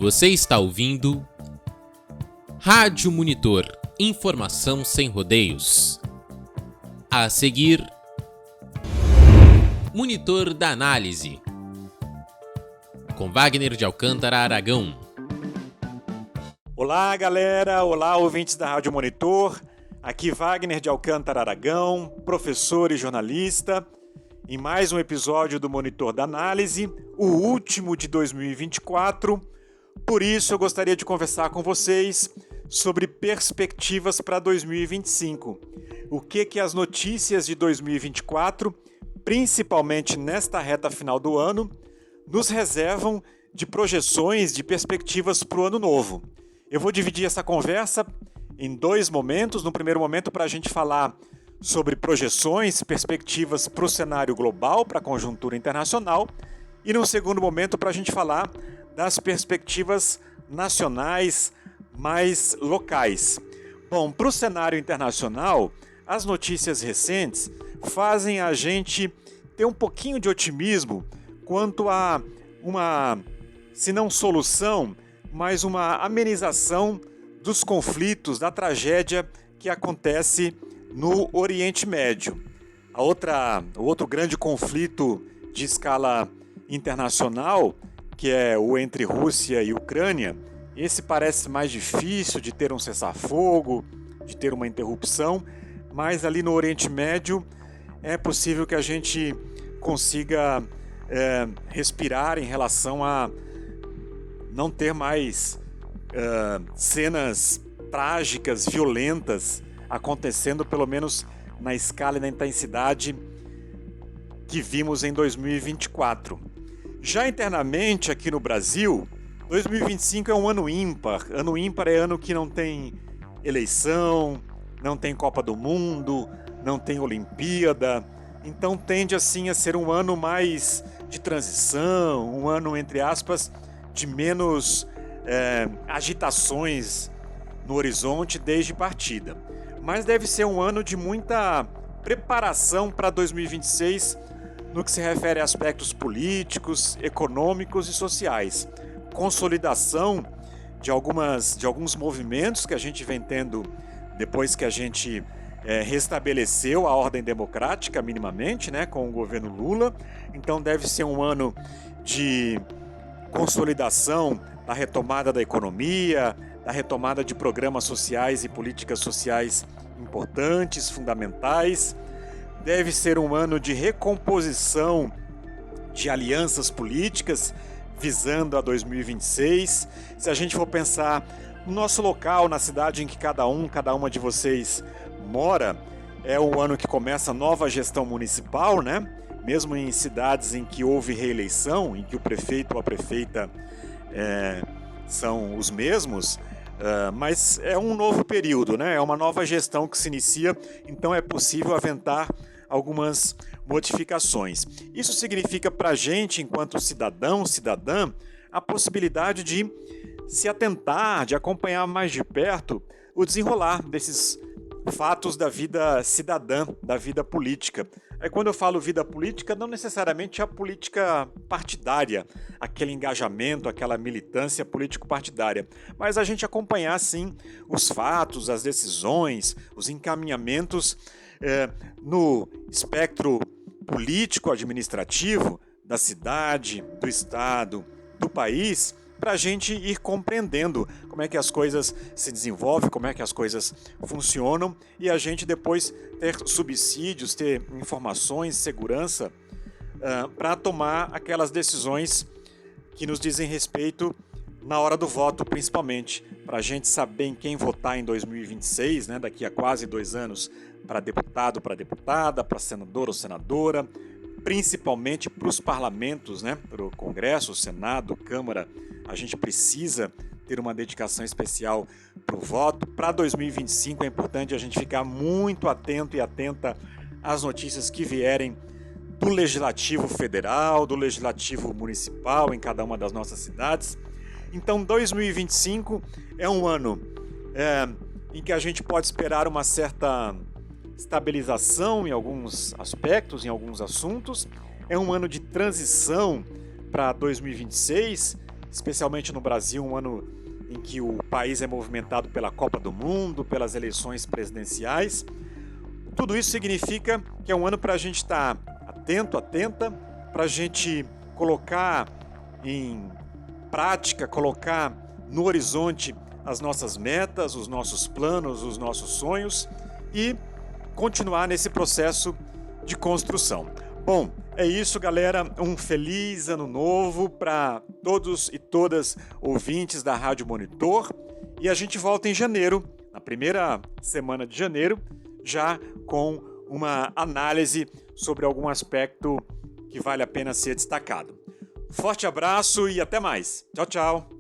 Você está ouvindo Rádio Monitor, informação sem rodeios. A seguir, Monitor da Análise, com Wagner de Alcântara Aragão. Olá, galera! Olá, ouvintes da Rádio Monitor. Aqui Wagner de Alcântara Aragão, professor e jornalista, em mais um episódio do Monitor da Análise, o último de 2024. Por isso, eu gostaria de conversar com vocês sobre perspectivas para 2025. O que as notícias de 2024, principalmente nesta reta final do ano, nos reservam de projeções, de perspectivas para o ano novo. Eu vou dividir essa conversa em dois momentos. No primeiro momento, para a gente falar sobre projeções, perspectivas para o cenário global, para a conjuntura internacional. E no segundo momento, para a gente falar das perspectivas nacionais mais locais. Bom, para o cenário internacional, as notícias recentes fazem a gente ter um pouquinho de otimismo quanto a uma, se não solução, mas uma amenização dos conflitos, da tragédia que acontece no Oriente Médio. O outro grande conflito de escala internacional, que é o entre Rússia e Ucrânia, esse parece mais difícil de ter um cessar-fogo, de ter uma interrupção, mas ali no Oriente Médio é possível que a gente consiga respirar em relação a não ter mais cenas trágicas, violentas, acontecendo pelo menos na escala e na intensidade que vimos em 2024. Já internamente aqui no Brasil, 2025 é um ano ímpar. Ano ímpar é ano que não tem eleição, não tem Copa do Mundo, não tem Olimpíada. Então tende assim a ser um ano mais de transição, um ano, entre aspas, de menos agitações no horizonte desde partida. Mas deve ser um ano de muita preparação para 2026 no que se refere a aspectos políticos, econômicos e sociais. Consolidação de alguns movimentos que a gente vem tendo depois que a gente restabeleceu a ordem democrática minimamente, né, com o governo Lula. Então deve ser um ano de consolidação da retomada da economia, da retomada de programas sociais e políticas sociais importantes, fundamentais. Deve ser um ano de recomposição de alianças políticas visando a 2026. Se a gente for pensar no nosso local, na cidade em que cada uma de vocês mora, é o ano que começa a nova gestão municipal, né? Mesmo em cidades em que houve reeleição, em que o prefeito ou a prefeita são os mesmos, mas é um novo período, né? É uma nova gestão que se inicia, então é possível aventar algumas modificações. Isso significa para a gente, enquanto cidadão, cidadã, a possibilidade de se atentar, de acompanhar mais de perto o desenrolar desses fatos da vida cidadã, da vida política. Aí quando eu falo vida política, não necessariamente a política partidária, aquele engajamento, aquela militância político-partidária, mas a gente acompanhar, sim, os fatos, as decisões, os encaminhamentos no espectro político-administrativo da cidade, do estado, do país, para a gente ir compreendendo como é que as coisas se desenvolvem, como é que as coisas funcionam e a gente depois ter subsídios, ter informações, segurança para tomar aquelas decisões que nos dizem respeito na hora do voto, principalmente, para a gente saber em quem votar em 2026, né, daqui a quase 2 anos, para deputado, para deputada, para senador ou senadora, principalmente para os parlamentos, né, para o Congresso, o Senado, Câmara. A gente precisa ter uma dedicação especial para o voto. Para 2025 é importante a gente ficar muito atento e atenta às notícias que vierem do Legislativo Federal, do Legislativo Municipal em cada uma das nossas cidades. Então 2025 é um ano em que a gente pode esperar uma certa estabilização em alguns aspectos, em alguns assuntos. É um ano de transição para 2026 especialmente no Brasil, um ano em que o país é movimentado pela Copa do Mundo, pelas eleições presidenciais. Tudo isso significa que é um ano para a gente estar atenta, para a gente colocar em prática, colocar no horizonte as nossas metas, os nossos planos, os nossos sonhos e continuar nesse processo de construção. Bom, é isso, galera. Um feliz ano novo para todos e todas ouvintes da Rádio Monitor. E a gente volta em janeiro, na primeira semana de janeiro, já com uma análise sobre algum aspecto que vale a pena ser destacado. Forte abraço e até mais. Tchau, tchau.